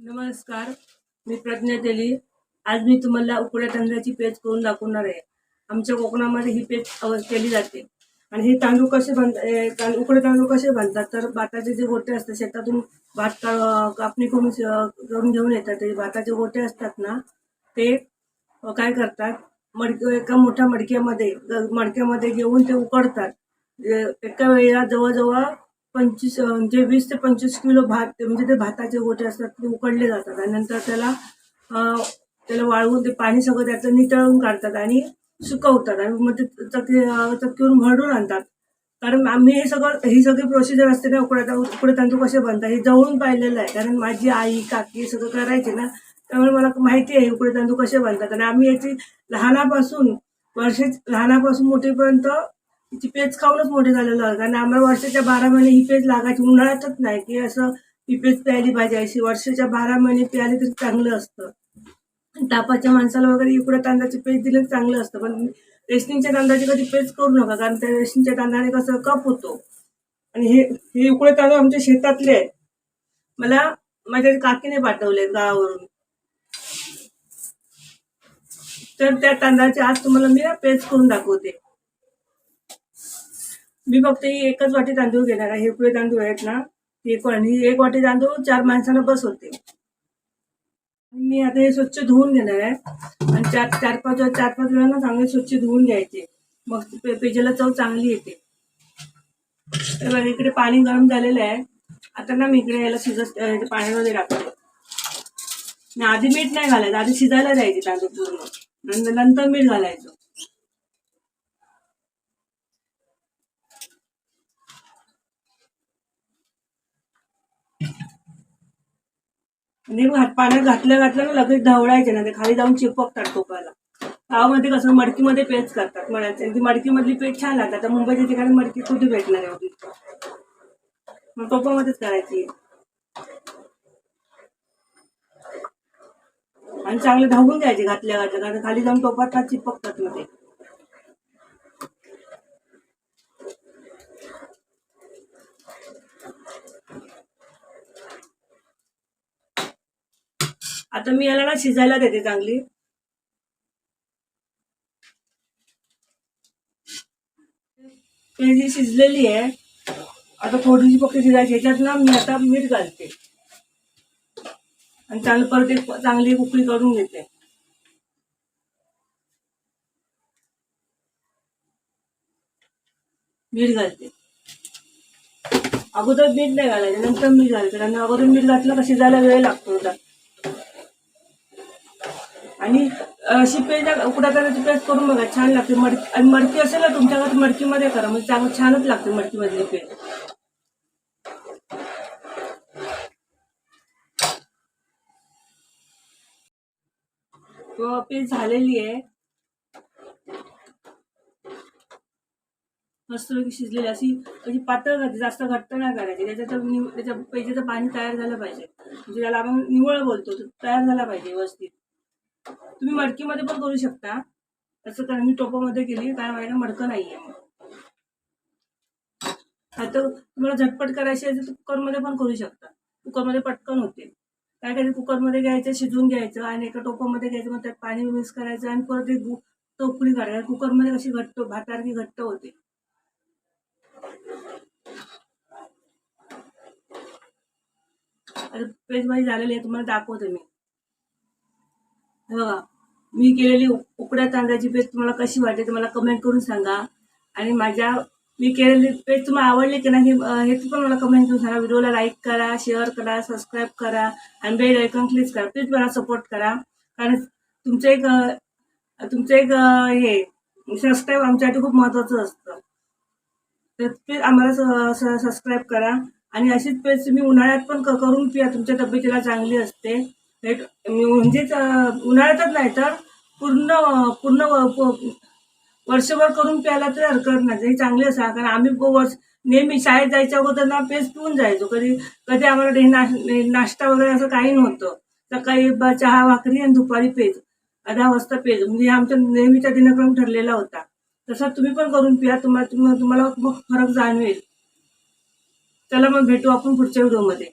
नमस्कार, मी प्रज्ञा तेली. आज मी तुम्हाला उकड्या तांदळाची पेज करून दाखवणार आहे. आमच्या कोकणामध्ये ही पेज केली जाते. आणि हे तांदूळ कसे बनतात, उकडे तांदूळ कसे बनतात, तर भाताचे जे गोटे असतात शेतातून भात कापणी करून घेऊन येतात. ते भाताचे गोटे असतात ना, ते काय करतात, एका मोठ्या मडक्यामध्ये घेऊन ते उकडतात. एका वेळेला जवळजवळ 25 म्हणजे 20 ते 25 किलो भात, म्हणजे ते भाताचे गोटे असतात ते उकडले जातात. आणि नंतर त्याला वाळवून ते पाणी सगळं त्याचं नितळून काढतात आणि सुकवतात आणि मग ते चक्कीवरून भरडून आणतात. कारण आम्ही ही सगळी प्रोसिजर असते ना, उकडे तांदूळ कसे बनतात हे जवळून पाहिलेलं आहे. कारण माझी आई काकी सगळं करायचे ना, त्यामुळे मला माहिती आहे उकडे तांदूळ कसे बनतात. आणि आम्ही याची लहानापासून मोठेपर्यंत ती पेज खाऊनच मोठे झालेलो आहे. कारण आम्हाला वर्षाच्या 12 महिने ही पेज लागायची. उन्हाळ्यातच नाही की असं ही पेज प्यायली पाहिजे, अशी वर्षाच्या 12 महिने प्यायली तरी चांगलं असतं. तापाच्या माणसाला वगैरे उकड्या तांदळाची पेज दिलं चांगलं असतं. पण रेशनिंगच्या तांदळाची कधी पेज करू नका, कारण त्या रेशनिंगच्या तांदळाने कसं कप होतो. आणि हे उकडे तांदूळ आमच्या शेतातले आहेत. मला माझ्या काकीने पाठवले गावावरून. तर त्या तांदळाची आज तुम्हाला मी पेज करून दाखवते. मी फक्त ही एकच वाटी तांदूळ घेणार आहे. हे उकडे तांदूळ आहेत ना, एक वाटी तांदूळ 4 माणसांना बस होते. मी आता हे स्वच्छ धुवून घेणार आहे आणि चार पाच वेळा चांगले स्वच्छ धुवून घ्यायचे. मग पेजेला चव चांगली येते. तर इकडे पाणी गरम झालेलं आहे. आता ना मी इकडे याला पाण्यामध्ये टाकते. आधी मीठ नाही घालायचं, आधी शिजायला द्यायचे तांदूळ पूर्ण, नंतर मीठ घालायचं. आणि पाण्यात घातलं ना लगेच ढवळायचे ना, ते खाली जाऊन चिपकतात टोपाला. गावामध्ये कसं मडकीमध्ये पेज करतात म्हणायचं. ती मडकीमधली पेज छान लागतात. आता मुंबईच्या ठिकाणी मडकी कुठे भेटणार एवढी, मग टोपामध्येच करायची. आणि चांगले धावून घ्यायचे घातल्या कारण खाली जाऊन टोपात चिपकतात मध्ये. आता मी याला ना शिजायला देते चांगली. पेज शिजलेली आहे. आता थोडीशी फक्त शिजायची. याच्यात ना मी आता मीठ घालते आणि चांगली उकळी करून घेते. मीठ घालते. अगोदर मीठ नाही घालायचं, नंतर मीठ घालायचं. आणि अगोदर मीठ घातलं का शिजायला वेळ लागतो. आणि अशी पेज उकडा तांदळाची पेज करून बघा, छान लागते. आणि मडकी असेल ना तुमच्याकडे, मडकीमध्ये करा, म्हणजे छानच लागते मडकीमधली पेज. पेज झालेली आहे, मस्तपैकी शिजलेली. अशी पातळ करायची, जास्त घट्ट नाही करायची. त्याच्या पेजेचं पाणी तयार झालं पाहिजे, म्हणजे त्याला आपण निवळ बोलतो, तयार झाला पाहिजे व्यवस्थित. तुम्ही मडकीमध्ये पण करू शकता. तसं कारण मी टोपामध्ये केली, कारण माझ्याकडे मडकं नाहीये. आता तुम्हाला झटपट करायची असेल तर कुकरमध्ये पण करू शकता. कुकरमध्ये पटकन होते. काय करायचं, कुकरमध्ये घ्यायचं, शिजवून घ्यायचं आणि एका टोपामध्ये घ्यायचं. मग त्यात पाणी मिक्स करायचं आणि परत एक उकळी काढायची. कुकरमध्ये कशी भातासारखी घट्ट होते. आता पेज माझी झालेली आहे, तुम्हाला दाखवते मी. बघा, मी केलेली उकड्या तांदळाची पेज तुम्हाला कशी वाटते मला कमेंट करून सांगा. आणि मी केलेली पेज तुम्हाला आवडली की नाही हे पण मला कमेंट करून सांगा. व्हिडिओला लाईक करा, शेअर करा, सबस्क्राईब करा आणि बेल आयकॉन क्लिक करा. प्लीज मला सपोर्ट करा, कारण तुमचं एक हे सबस्क्राईब आमच्यासाठी खूप महत्त्वाचं असतं. तर प्लीज आम्हाला सबस्क्राईब करा. आणि अशीच पेज तुम्ही उन्हाळ्यात पण करून पिया, तुमच्या तब्येतीला चांगली असते. म्हणजेच उन्हाळ्यातच नाही तर पूर्ण वर्षभर करून प्यायला तर हरकत नाही. हे चांगले असतात. कारण आम्ही नेहमी शाळेत जायच्या अगोदर ना पेज पिऊन जायचो. कधी आम्हाला नाश्ता वगैरे असं काही नव्हतं. सकाळी चहा भाकरी आणि दुपारी पेज, 10 वाजता पेज, म्हणजे आमचा नेहमीचा दिनक्रम ठरलेला होता. तसं तुम्ही पण करून पिया, तुम्हाला मग फरक जाणवेल. चला मग भेटू आपण पुढच्या व्हिडिओमध्ये.